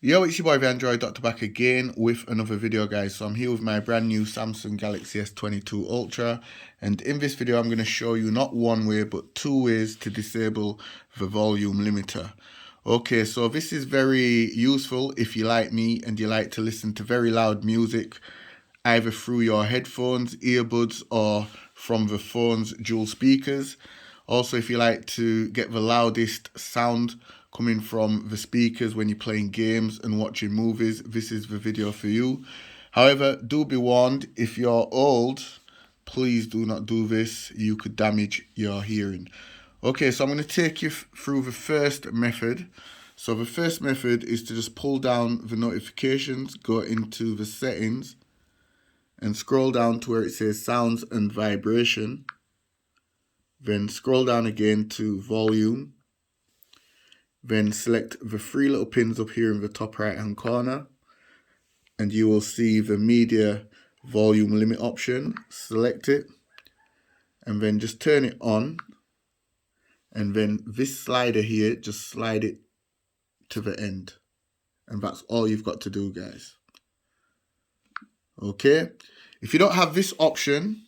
Yo, it's your boy the Android Doctor back again with another video, guys. So I'm here with my brand new Samsung Galaxy S22 Ultra, and in this video I'm going to show you not one way but two ways to disable the volume limiter. Okay, so this is very useful if you like me and you like to listen to very loud music either through your headphones, earbuds, or from the phone's dual speakers. Also, if you like to get the loudest sound coming from the speakers when you're playing games and watching movies, this is the video for you. However, do be warned, if you're old, please do not do this. You could damage your hearing. Okay, so I'm going to take you through the first method. So the first method is to just pull down the notifications, go into the settings, and scroll down to where it says sounds and vibration. Then scroll down again to volume. Then select the three little pins up here in the top right hand corner, and you will see the media volume limit option. Select it and then just turn it on, and then this slider here, just slide it to the end, and that's all you've got to do, guys. Okay, if you don't have this option,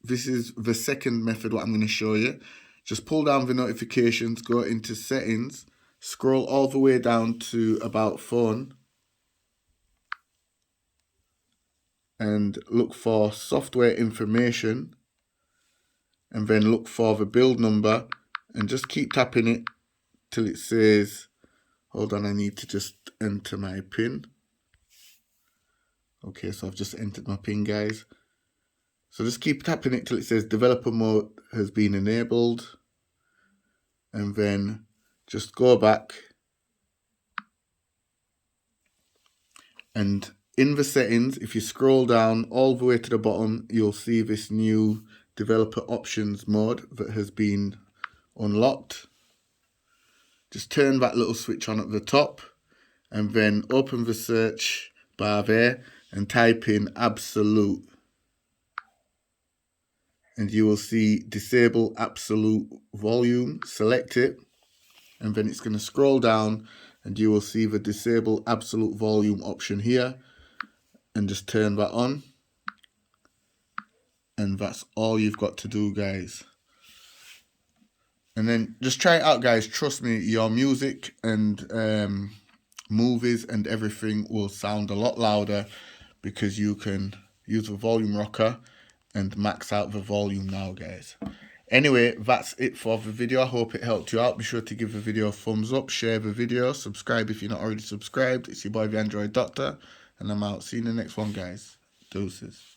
this is the second method what I'm going to show you. Just pull down the notifications, go into settings, scroll all the way down to about phone, and look for software information, and then look for the build number, and just keep tapping it till it says, hold on, I need to just enter my PIN. Okay, so I've just entered my PIN, guys. So just keep tapping it till it says developer mode has been enabled, and then just go back, and in the settings, if you scroll down all the way to the bottom, you'll see this new developer options mode that has been unlocked. Just turn that little switch on at the top, and then open the search bar there and type in absolute, and you will see disable absolute volume. Select it, and then it's going to scroll down and you will see the disable absolute volume option here, and just turn that on, and that's all you've got to do, guys. And then just try it out, guys. Trust me, your music and movies and everything will sound a lot louder because you can use the volume rocker and max out the volume now, guys. Anyway, that's it for the video. I hope it helped you out. Be sure to give the video a thumbs up, share the video, subscribe if you're not already subscribed. It's your boy the Android Doctor, and I'm out. See you in the next one, guys. Deuces.